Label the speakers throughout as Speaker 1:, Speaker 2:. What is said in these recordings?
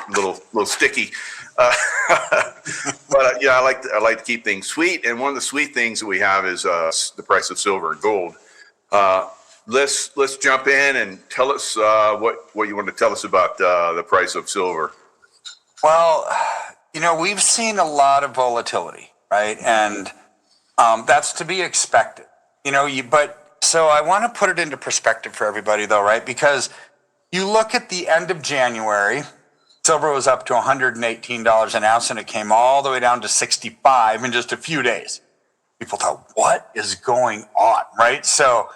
Speaker 1: little sticky. Uh, but yeah, I like to keep things sweet. And one of the sweet things that we have is the price of silver and gold. Let's jump in and tell us what you want to tell us about the price of silver.
Speaker 2: Well, we've seen a lot of volatility, right? And that's to be expected, so I want to put it into perspective for everybody though, right? Because you look at the end of January, silver was up to $118 an ounce and it came all the way down to 65 in just a few days. People thought, what is going on, right? So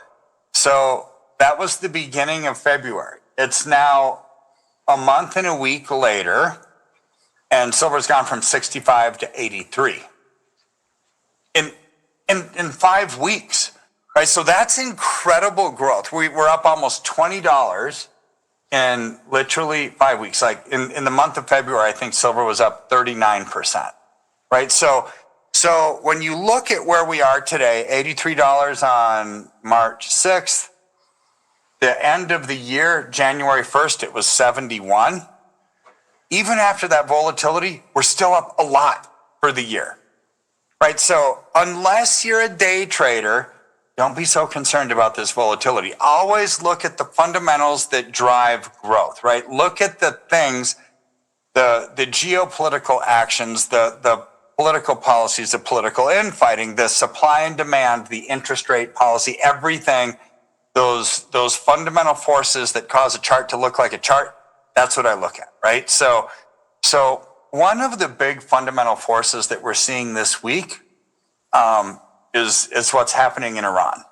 Speaker 2: that was the beginning of February. It's now a month and a week later, and silver's gone from 65 to 83 in 5 weeks, right? So that's incredible growth. We're up almost $20 in literally 5 weeks. Like in the month of February, I think silver was up 39%, right? So when you look at where we are today, $83 on March 6th, the end of the year, January 1st, it was 71. Even after that volatility, we're still up a lot for the year, right? So unless you're a day trader, don't be so concerned about this volatility. Always look at the fundamentals that drive growth, right? Look at the things, the geopolitical actions, the political policies, the political infighting, the supply and demand, the interest rate policy, everything, those fundamental forces that cause a chart to look like a chart. That's what I look at, right? So one of the big fundamental forces that we're seeing this week is what's happening in Iran.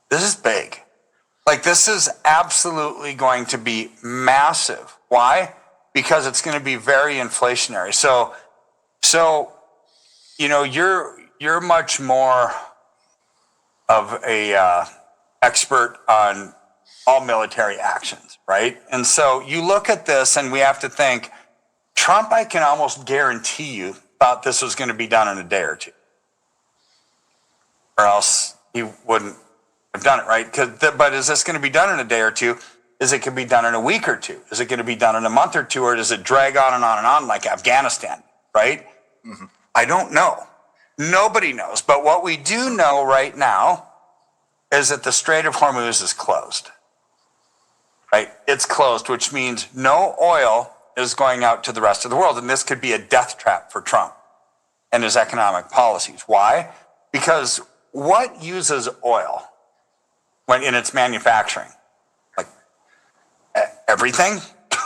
Speaker 2: This is big. Like, this is absolutely going to be massive. Why? Because it's going to be very inflationary. So you're much more of a expert on all military actions, right? And so you look at this and we have to think, Trump, I can almost guarantee you, thought this was going to be done in a day or two. Or else he wouldn't have done it, right? But is this going to be done in a day or two? Is it going to be done in a week or two? Is it going to be done in a month or two? Or does it drag on and on and on like Afghanistan, right? Mm-hmm. I don't know. Nobody knows. But what we do know right now is that the Strait of Hormuz is closed, right? It's closed, which means no oil is going out to the rest of the world. And this could be a death trap for Trump and his economic policies. Why? Because what uses oil when in its manufacturing? Like everything?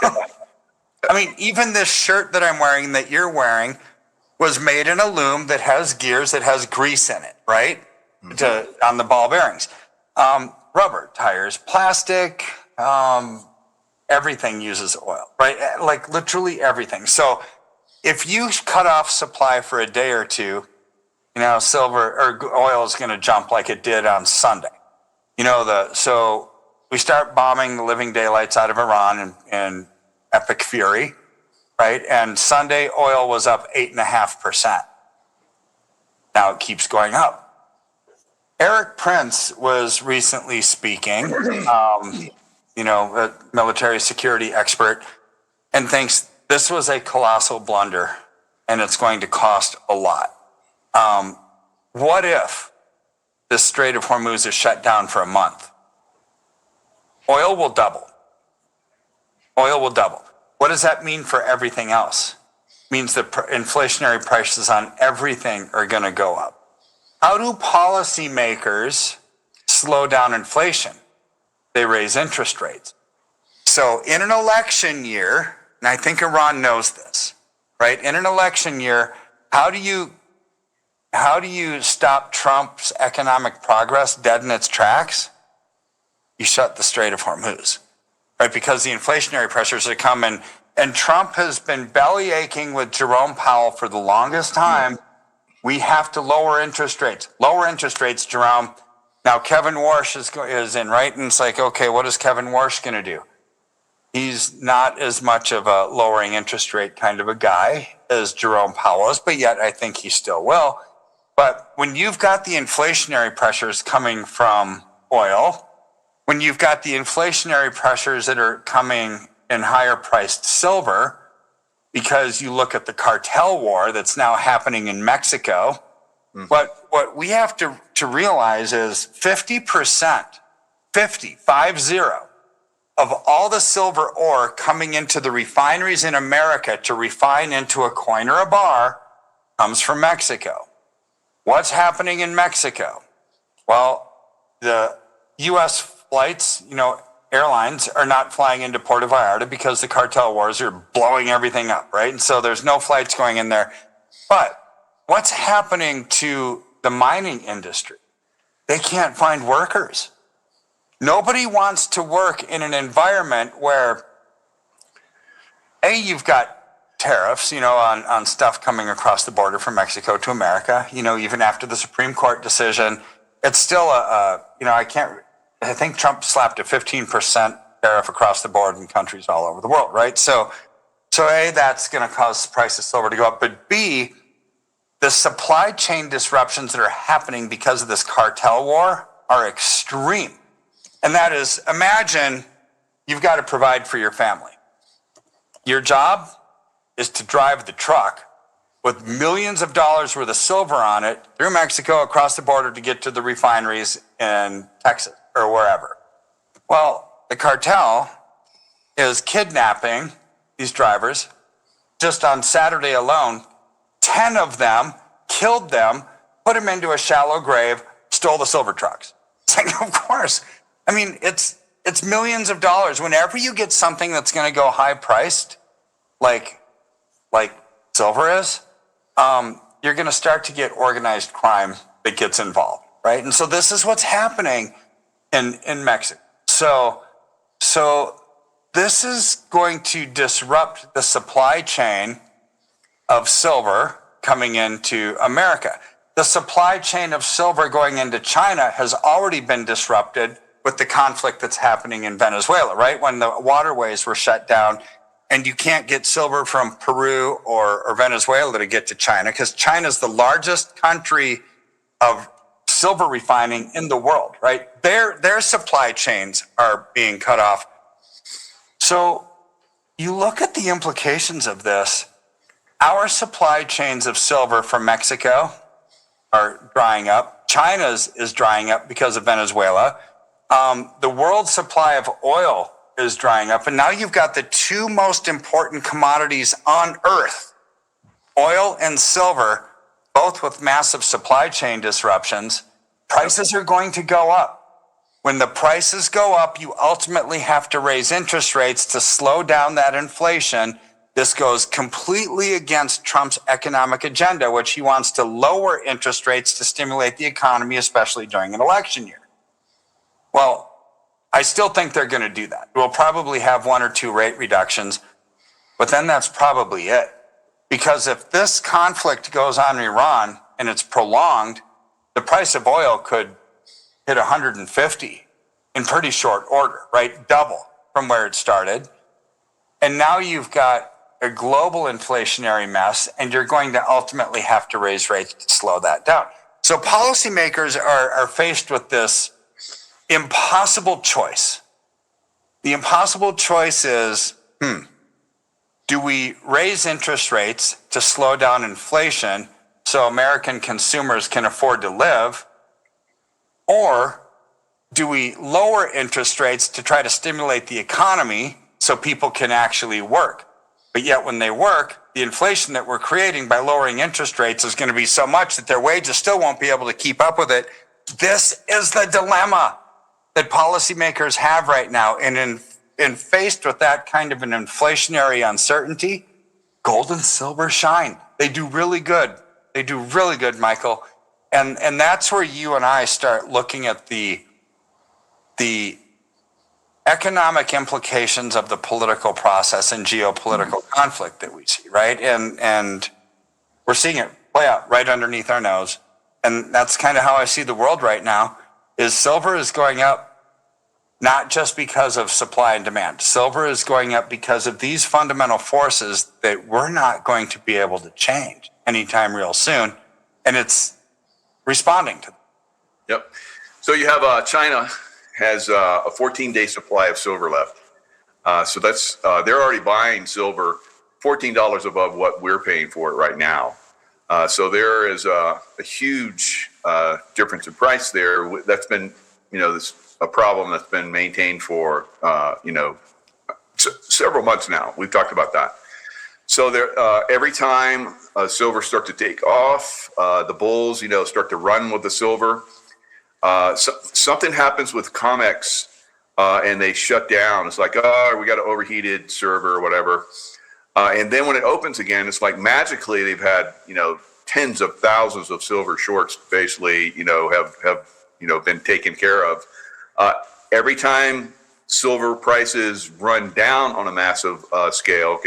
Speaker 2: I mean, even this shirt that I'm wearing, that you're wearing, was made in a loom that has gears, that has grease in it, right? Mm-hmm. On the ball bearings. Rubber, tires, plastic, everything uses oil, right? Like literally everything. So if you cut off supply for a day or two, silver or oil is going to jump like it did on Sunday. So we start bombing the living daylights out of Iran in epic fury, right? And Sunday oil was up 8.5%. Now it keeps going up. Eric Prince was recently speaking, a military security expert, and thinks this was a colossal blunder and it's going to cost a lot. What if the Strait of Hormuz is shut down for a month? Oil will double. Oil will double. What does that mean for everything else? It means that inflationary prices on everything are going to go up. How do policymakers slow down inflation? They raise interest rates. So in an election year, and I think Iran knows this, right? In an election year, how do you stop Trump's economic progress dead in its tracks? You shut the Strait of Hormuz, right? Because the inflationary pressures are coming, and Trump has been belly aching with Jerome Powell for the longest time. We have to lower interest rates. Lower interest rates, Jerome. Now Kevin Warsh is in, right? And it's like, okay, what is Kevin Warsh going to do? He's not as much of a lowering interest rate kind of a guy as Jerome Powell is, but yet I think he still will. But when you've got the inflationary pressures coming from oil, when you've got the inflationary pressures that are coming in higher priced silver because you look at the cartel war that's now happening in Mexico. What we have to realize is 50%, 50 of all the silver ore coming into the refineries in America to refine into a coin or a bar comes from Mexico. What's happening in Mexico? Well, the U.S. flights, airlines are not flying into Puerto Vallarta because the cartel wars are blowing everything up, right? And so there's no flights going in there. But what's happening to the mining industry? They can't find workers. Nobody wants to work in an environment where, you've got tariffs, on stuff coming across the border from Mexico to America. Even after the Supreme Court decision, it's still I think Trump slapped a 15% tariff across the board in countries all over the world, right? So A, that's going to cause the price of silver to go up. But B, the supply chain disruptions that are happening because of this cartel war are extreme. And that is, imagine you've got to provide for your family. Your job is to drive the truck with millions of dollars worth of silver on it through Mexico across the border to get to the refineries in Texas or wherever. Well, the cartel is kidnapping these drivers. Just on Saturday alone, 10 of them killed them, put them into a shallow grave, stole the silver trucks. It's like, of course. I mean, it's millions of dollars. Whenever you get something that's going to go high priced, like silver is, you're going to start to get organized crime that gets involved, right? And so this is what's happening in Mexico. So this is going to disrupt the supply chain of silver coming into America. The supply chain of silver going into China has already been disrupted with the conflict that's happening in Venezuela, right? When the waterways were shut down and you can't get silver from Peru or Venezuela to get to China because China's the largest country of silver refining in the world, right? Their supply chains are being cut off. So you look at the implications of this. Our supply chains of silver from Mexico are drying up. China's is drying up because of Venezuela. The world supply of oil is drying up. And now you've got the two most important commodities on earth, oil and silver, both with massive supply chain disruptions. Prices are going to go up. When the prices go up, you ultimately have to raise interest rates to slow down that inflation. This goes completely against Trump's economic agenda, which he wants to lower interest rates to stimulate the economy, especially during an election year. Well, I still think they're going to do that. We'll probably have one or two rate reductions, but then that's probably it. Because if this conflict goes on in Iran and it's prolonged, the price of oil could hit 150 in pretty short order, right? Double from where it started. And now you've got a global inflationary mess, and you're going to ultimately have to raise rates to slow that down. So policymakers are faced with this impossible choice. The impossible choice is, do we raise interest rates to slow down inflation so American consumers can afford to live? Or do we lower interest rates to try to stimulate the economy so people can actually work? But yet when they work, the inflation that we're creating by lowering interest rates is going to be so much that their wages still won't be able to keep up with it. This is the dilemma that policymakers have right now. And in faced with that kind of an inflationary uncertainty, gold and silver shine. They do really good. They do really good, Michael. And that's where you and I start looking at the economic implications of the political process and geopolitical conflict that we see, right? And we're seeing it play out right underneath our nose. And that's kind of how I see the world right now, is silver is going up not just because of supply and demand. Silver is going up because of these fundamental forces that we're not going to be able to change anytime real soon. And it's responding to them.
Speaker 1: Yep. So you have China has a 14-day supply of silver left. So that's they're already buying silver $14 above what we're paying for it right now. So there is a huge difference in price there. That's been, this a problem that's been maintained for, several months now. We've talked about that. So there, every time silver start to take off, the bulls, start to run with the silver. Something happens with COMEX, and they shut down. It's like, oh, we got an overheated server or whatever. And then when it opens again, it's like magically they've had, tens of thousands of silver shorts basically, have been taken care of. Every time silver prices run down on a massive scale,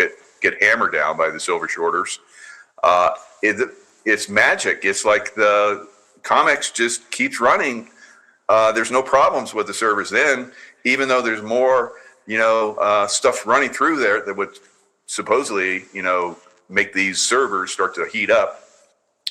Speaker 1: get hammered down by the silver shorters, it's magic. It's like the COMEX just keeps running. There's no problems with the servers then, even though there's more, stuff running through there that would supposedly, make these servers start to heat up.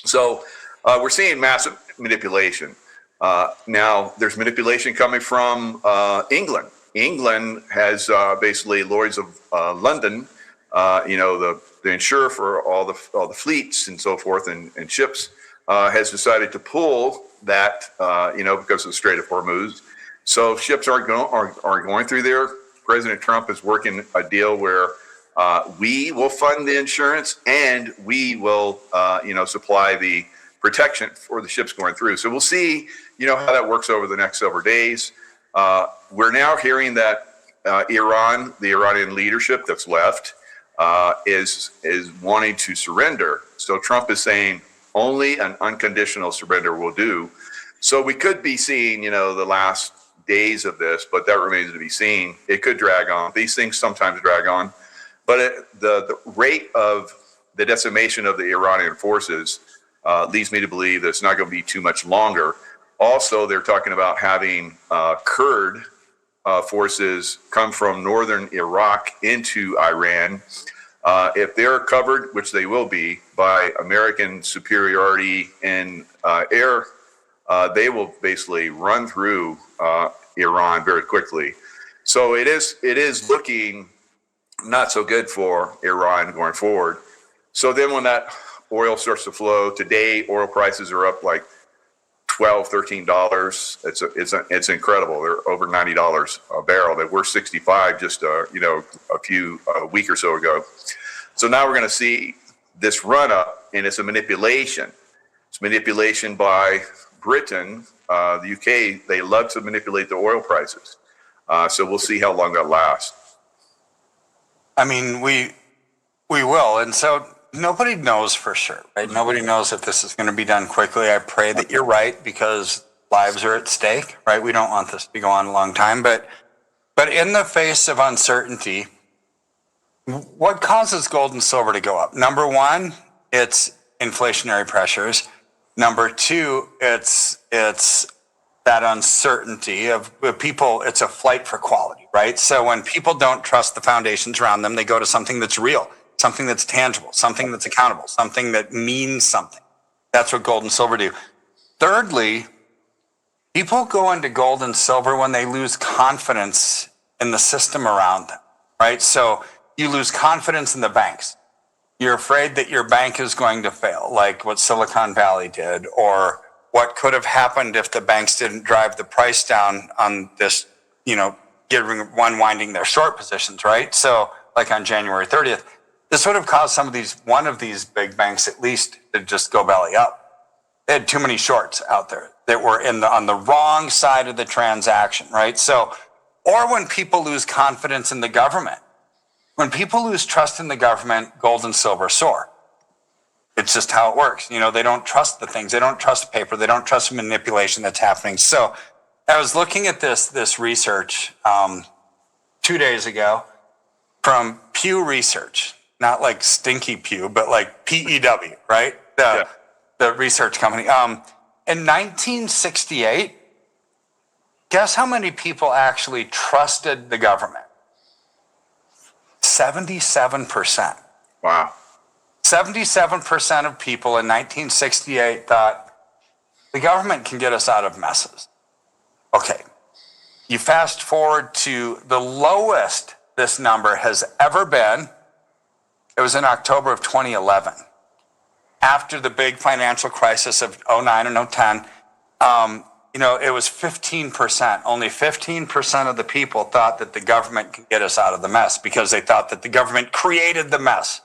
Speaker 1: So we're seeing massive manipulation. Now there's manipulation coming from England. England has basically Lloyd's of London, the insurer for all the fleets and so forth and ships, has decided to pull that, because of the Strait of Hormuz. So ships aren't going through there. President Trump is working a deal where we will fund the insurance and we will, supply the protection for the ships going through. So we'll see, how that works over the next several days. We're now hearing that Iran, the Iranian leadership that's left, is wanting to surrender. So Trump is saying only an unconditional surrender will do. So we could be seeing, the last days of this, but that remains to be seen. It could drag on. These things sometimes drag on. But the rate of the decimation of the Iranian forces leads me to believe that it's not going to be too much longer. Also, they're talking about having Kurd forces come from northern Iraq into Iran. If they're covered, which they will be, by American superiority in air, they will basically run through Iran very quickly. So it is looking not so good for Iran going forward. So then when that oil starts to flow, today oil prices are up like $12, $13. It's incredible. They're over $90 a barrel. They were 65 just a week or so ago. So now we're going to see this run up, and it's a manipulation. It's manipulation by Britain, the UK. They love to manipulate the oil prices. So we'll see how long that lasts.
Speaker 2: I mean, we will. And so nobody knows for sure, right? Nobody knows if this is going to be done quickly. I pray that you're right, because lives are at stake, right? We don't want this to go on a long time. But in the face of uncertainty, what causes gold and silver to go up? Number one, it's inflationary pressures. Number two, it's that uncertainty of people. It's a flight for quality, right? So when people don't trust the foundations around them, they go to something that's real, something that's tangible, something that's accountable, something that means something. That's what gold and silver do. Thirdly, people go into gold and silver when they lose confidence in the system around them, right? So you lose confidence in the banks. You're afraid that your bank is going to fail, like what Silicon Valley did, or what could have happened if the banks didn't drive the price down on this, unwinding their short positions, right? So like on January 30th, this would have caused one of these big banks at least to just go belly up. They had too many shorts out there that were on the wrong side of the transaction, right? So, or when people lose confidence in the government. When people lose trust in the government, gold and silver soar. It's just how it works. They don't trust the things. They don't trust paper. They don't trust manipulation that's happening. So I was looking at this research 2 days ago from Pew Research, not like Stinky Pew, but like PEW, right? The research company. In 1968, guess how many people actually trusted the government? 77%.
Speaker 1: Wow.
Speaker 2: 77% of people in 1968 thought the government can get us out of messes. Okay. You fast forward to the lowest this number has ever been. It was in October of 2011, after the big financial crisis of 09 and 010. It was 15%. Only 15% of the people thought that the government could get us out of the mess because they thought that the government created the mess.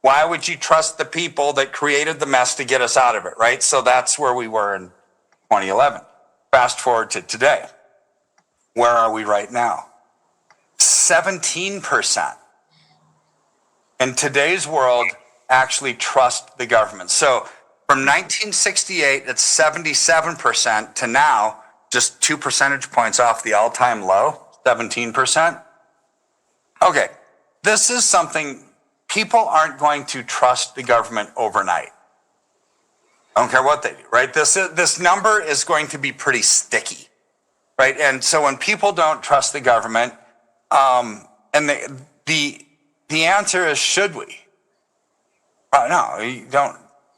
Speaker 2: Why would you trust the people that created the mess to get us out of it, right? So that's where we were in 2011. Fast forward to today. Where are we right now? 17%. In today's world, actually trust the government. So from 1968 at 77% to now, just 2 percentage points off the all-time low, 17%. Okay, this is something people aren't going to trust the government overnight. I don't care what they do, right? This number is going to be pretty sticky, right? And so when people don't trust the government, and the answer is, should we? No, you don't.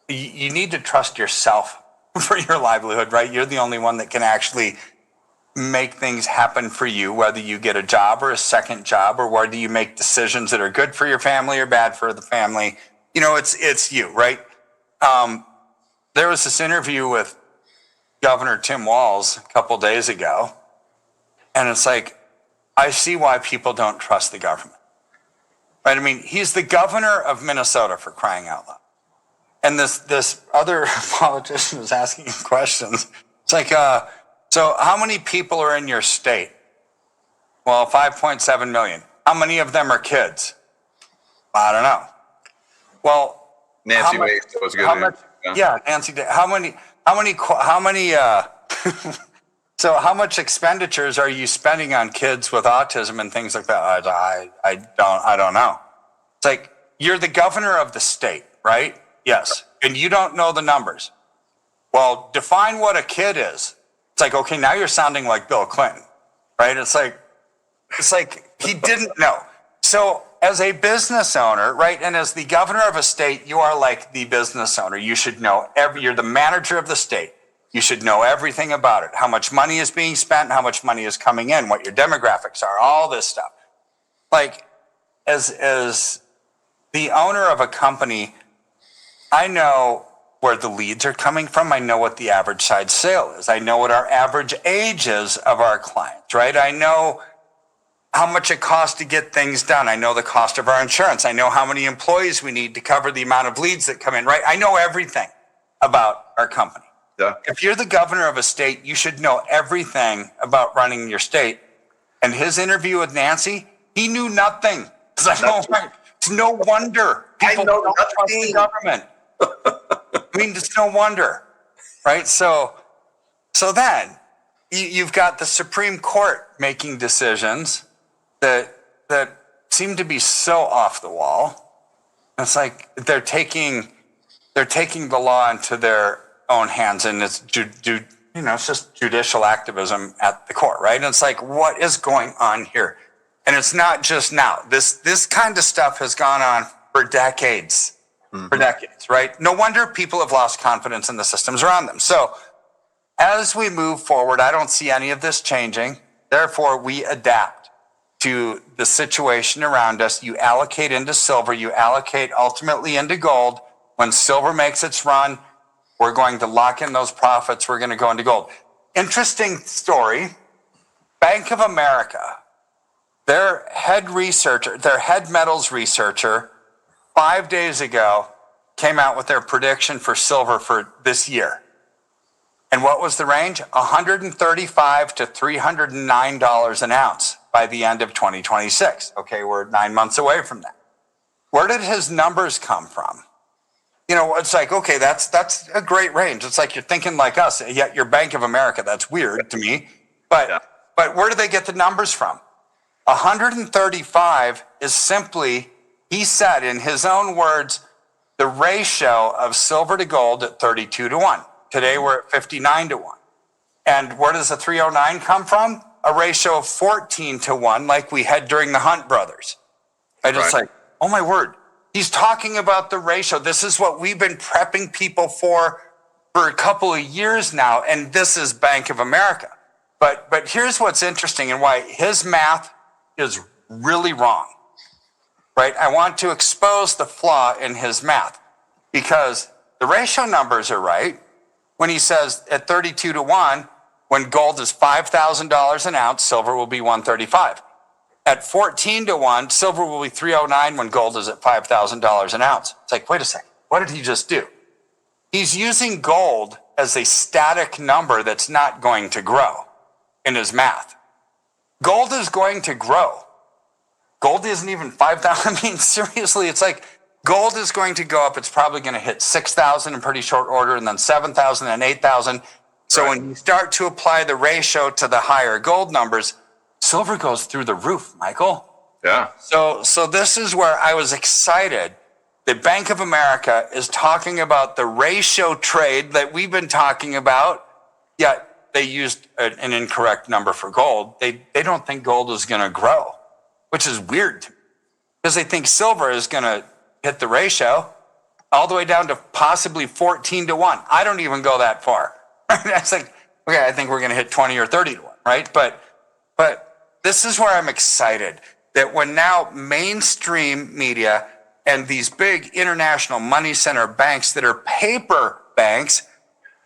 Speaker 2: You need to trust yourself for your livelihood, right? You're the only one that can actually make things happen for you, whether you get a job or a second job, or whether you make decisions that are good for your family or bad for the family. It's you, right? There was this interview with Governor Tim Walz a couple days ago, and it's like, I see why people don't trust the government, right? I mean, he's the governor of Minnesota, for crying out loud. And this other politician was asking him questions. It's like, so how many people are in your state? Well, 5.7 million. How many of them are kids? I don't know. Well,
Speaker 1: Nancy Waste was good.
Speaker 2: Nancy. How many? So how much expenditures are you spending on kids with autism and things like that? I don't know. It's like, you're the governor of the state, right? Yes. And you don't know the numbers. Well, define what a kid is. It's like, okay, now you're sounding like Bill Clinton, right? It's like he didn't know. So as a business owner, right, and as the governor of a state, you are like the business owner. You should know you're the manager of the state. You should know everything about it, how much money is being spent, how much money is coming in, what your demographics are, all this stuff. Like, as the owner of a company, I know where the leads are coming from. I know what the average size sale is. I know what our average age is of our clients, right? I know how much it costs to get things done. I know the cost of our insurance. I know how many employees we need to cover the amount of leads that come in, right? I know everything about our company.
Speaker 1: Yeah.
Speaker 2: If you're the governor of a state, you should know everything about running your state. And his interview with Nancy, he knew nothing. It's like, oh my, it's no wonder people don't trust the government. I mean, it's no wonder, right? So then you've got the Supreme Court making decisions that seem to be so off the wall. It's like they're taking the law into their own hands, and it's it's just judicial activism at the court, right? And it's like, what is going on here? And it's not just now. This kind of stuff has gone on for decades. For decades, right? No wonder people have lost confidence in the systems around them. So as we move forward, I don't see any of this changing. Therefore, we adapt to the situation around us. You allocate into silver, you allocate ultimately into gold. When silver makes its run, we're going to lock in those profits. We're going to go into gold. Interesting story. Bank of America, their head metals researcher, 5 days ago, came out with their prediction for silver for this year. And what was the range? $135 to $309 an ounce by the end of 2026. Okay, we're 9 months away from that. Where did his numbers come from? It's like, okay, that's a great range. It's like you're thinking like us, yet you're Bank of America. That's weird to me. But where do they get the numbers from? 135 is simply, he said in his own words, the ratio of silver to gold at 32 to 1. Today we're at 59 to 1. And where does the 309 come from? A ratio of 14 to 1, like we had during the Hunt brothers. I just like, oh my word. He's talking about the ratio. This is what we've been prepping people for a couple of years now, and this is Bank of America. But here's what's interesting and why his math is really wrong, right? I want to expose the flaw in his math because the ratio numbers are right. When he says at 32 to 1, when gold is $5,000 an ounce, silver will be 135. At 14 to 1, silver will be 309 when gold is at $5,000 an ounce. It's like, wait a second, what did he just do? He's using gold as a static number that's not going to grow in his math. Gold is going to grow. Gold isn't even 5,000. I mean, seriously, it's like gold is going to go up. It's probably going to hit 6,000 in pretty short order and then 7,000 and 8,000. So
Speaker 1: Right.
Speaker 2: when you start to apply the ratio to the higher gold numbers, silver goes through the roof, Michael.
Speaker 1: Yeah.
Speaker 2: So this is where I was excited that Bank of America is talking about the ratio trade that we've been talking about, yet they used an incorrect number for gold. They don't think gold is going to grow, which is weird to me because they think silver is going to hit the ratio all the way down to possibly 14 to 1. I don't even go that far. That's like, okay, I think we're going to hit 20 or 30 to 1, right? But this is where I'm excited that when now mainstream media and these big international money center banks that are paper banks,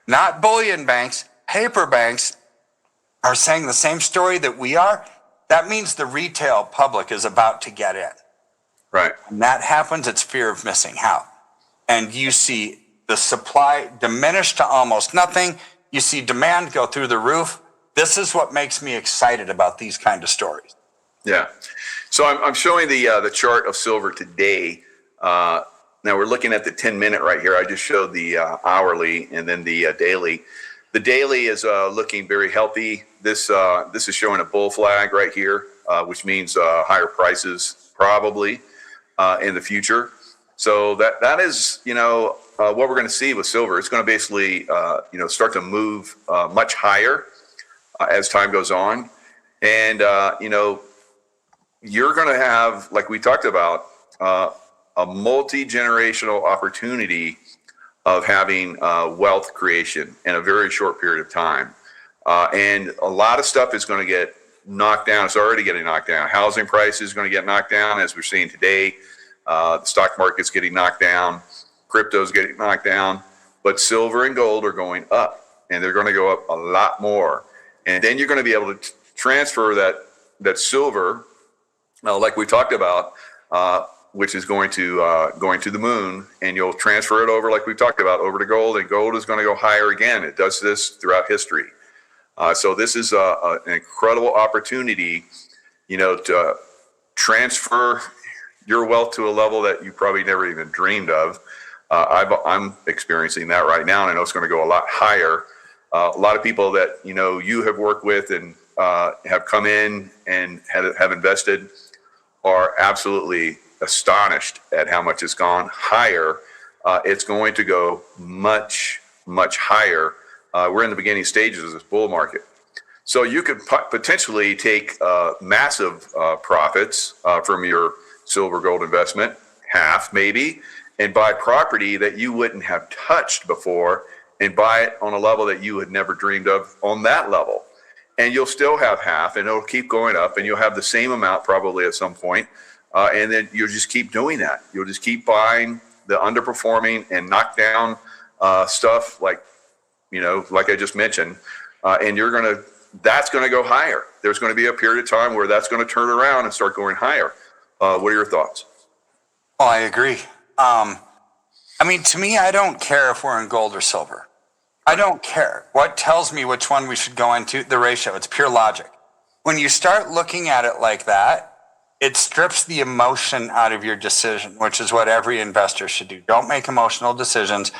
Speaker 2: not bullion banks, paper banks, are saying the same story that we are, that means the retail public is about to get in.
Speaker 1: Right.
Speaker 2: When that happens, it's fear of missing out. And you see the supply diminish to almost nothing. You see demand go through the roof. This is what makes me excited about these kind of stories.
Speaker 1: Yeah. So I'm showing the chart of silver today. Now we're looking at the 10-minute right here. I just showed the hourly and then the daily. The daily is looking very healthy. This is showing a bull flag right here, which means higher prices probably in the future. So that is, what we're going to see with silver. It's going to basically, start to move much higher as time goes on. And, you're going to have, like we talked about, a multi-generational opportunity of having wealth creation in a very short period of time. And a lot of stuff is going to get knocked down. It's already getting knocked down. Housing prices is going to get knocked down, as we're seeing today. The stock market's getting knocked down. Crypto's getting knocked down. But silver and gold are going up, and they're going to go up a lot more. And then you're going to be able to transfer that silver, like we talked about, which is going to the moon, and you'll transfer it over, like we talked about, over to gold, and gold is going to go higher again. It does this throughout history. So this is an incredible opportunity, to transfer your wealth to a level that you probably never even dreamed of. I'm experiencing that right now, and I know it's going to go a lot higher. A lot of people that you have worked with and have come in and have invested are absolutely astonished at how much it's gone higher. It's going to go much, much higher. We're in the beginning stages of this bull market. So you could potentially take massive profits from your silver gold investment, half maybe, and buy property that you wouldn't have touched before and buy it on a level that you had never dreamed of on that level. And you'll still have half, and it'll keep going up, and you'll have the same amount probably at some point. And then you'll just keep doing that. You'll just keep buying the underperforming and knock down stuff like I just mentioned. And that's going to go higher. There's going to be a period of time where that's going to turn around and start going higher. What are your thoughts?
Speaker 2: Well, I agree. To me, I don't care if we're in gold or silver. I don't care. What tells me which one we should go into? The ratio. It's pure logic. When you start looking at it like that, it strips the emotion out of your decision, which is what every investor should do. Don't make emotional decisions.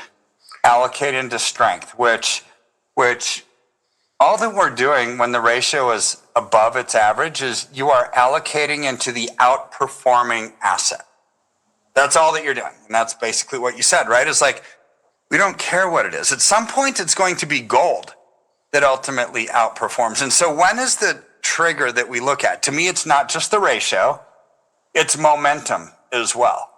Speaker 2: Allocate into strength, which all that we're doing when the ratio is above its average is you are allocating into the outperforming asset. That's all that you're doing. And that's basically what you said, right? It's like, we don't care what it is. At some point, it's going to be gold that ultimately outperforms. And so when is the trigger that we look at? To me, it's not just the ratio, it's momentum as well.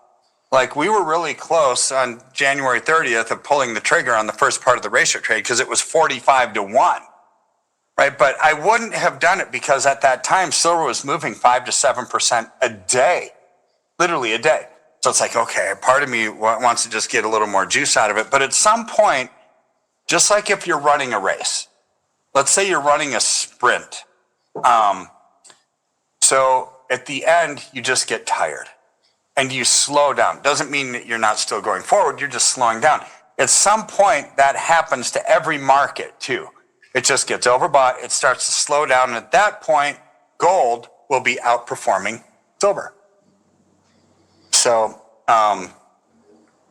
Speaker 2: Like we were really close on January 30th of pulling the trigger on the first part of the ratio trade because it was 45 to 1. right? But I wouldn't have done it because at that time, silver was moving 5 to 7% a day, literally a day. So it's like, okay, part of me wants to just get a little more juice out of it. But at some point, just like if you're running a race, let's say you're running a sprint. So at the end, you just get tired and you slow down. Doesn't mean that you're not still going forward. You're just slowing down. At some point, that happens to every market too. It just gets overbought. It starts to slow down. And at that point, gold will be outperforming silver. So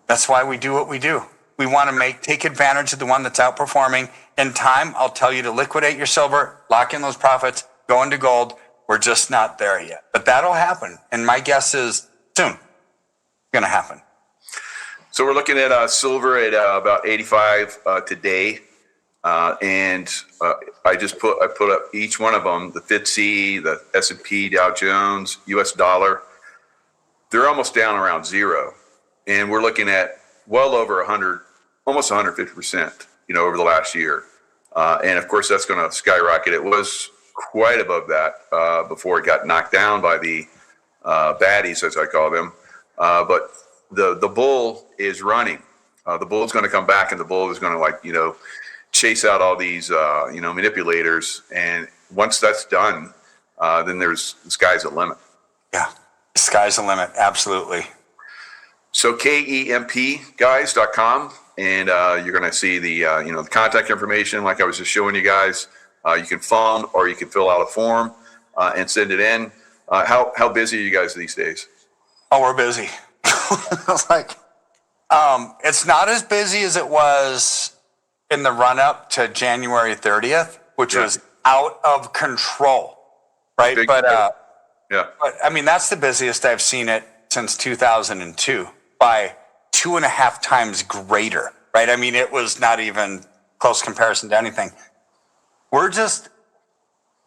Speaker 2: that's why we do what we do. We want to take advantage of the one that's outperforming. In time, I'll tell you to liquidate your silver, lock in those profits, go into gold. We're just not there yet. But that'll happen. And my guess is soon it's going to happen.
Speaker 1: So we're looking at silver at about 85 today. And I put up each one of them, the FTSE, the S&P, Dow Jones, US dollar. They're almost down around zero. And we're looking at well over 100, almost 150%, over the last year. And of course, that's going to skyrocket. It was quite above that before it got knocked down by the baddies, as I call them. But the bull is running. The bull is going to come back, and the bull is going to chase out all these manipulators. And once that's done, then the sky's the limit.
Speaker 2: Yeah, the sky's the limit. Absolutely.
Speaker 1: So kempguys.com, and you're going to see the the contact information, like I was just showing you guys. You can phone or you can fill out a form and send it in. How busy are you guys these days?
Speaker 2: Oh, we're busy. It's like it's not as busy as it was in the run up to January 30th, which was out of control, right? But I mean, that's the busiest I've seen it since 2002 by 2.5 times greater, right? I mean, it was not even close comparison to anything. We're just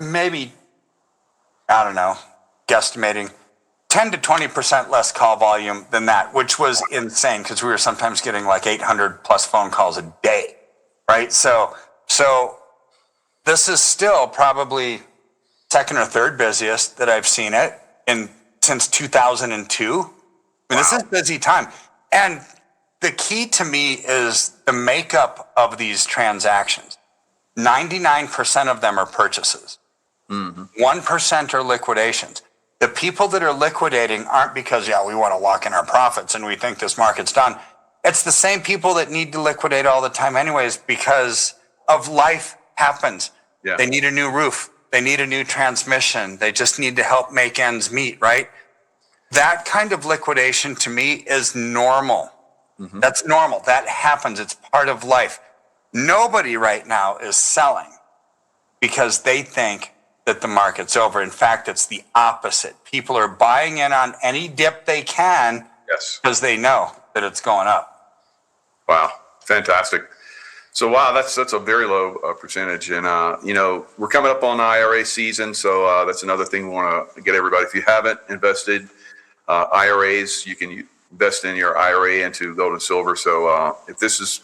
Speaker 2: maybe, I don't know, guesstimating 10 to 20% less call volume than that, which was insane because we were sometimes getting like 800 plus phone calls a day, right? So this is still probably second or third busiest that I've seen it since 2002. I mean, This is a busy time. And the key to me is the makeup of these transactions. 99% of them are purchases. 1% are liquidations. The people that are liquidating aren't because, we want to lock in our profits and we think this market's done. It's the same people that need to liquidate all the time anyways because of life happens. Yeah. They need a new roof. They need a new transmission. They just need to help make ends meet, right? That kind of liquidation to me is normal. That's normal. That happens. It's part of life. Nobody right now is selling because they think that the market's over. In fact, it's the opposite. People are buying in on any dip they can because they know that it's going up.
Speaker 1: Wow. Fantastic. So, that's a very low percentage. And, we're coming up on IRA season. So that's another thing we want to get everybody. If you haven't invested IRAs, you can invest in your IRA into gold and silver. So if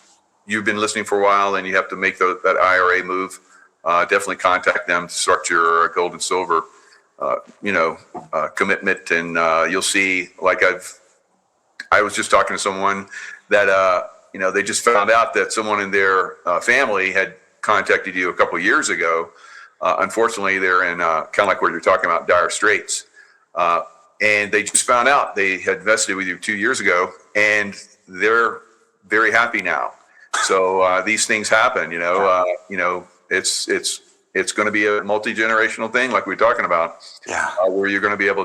Speaker 1: you've been listening for a while and you have to make that IRA move, definitely contact them to start your gold and silver, commitment. And you'll see, like I was just talking to someone that, they just found out that someone in their family had contacted you a couple of years ago. Unfortunately, they're in kind of like what you're talking about, dire straits. And they just found out they had invested with you 2 years ago, and they're very happy now. So these things happen, it's going to be a multi-generational thing like we're talking about, where you're going to be able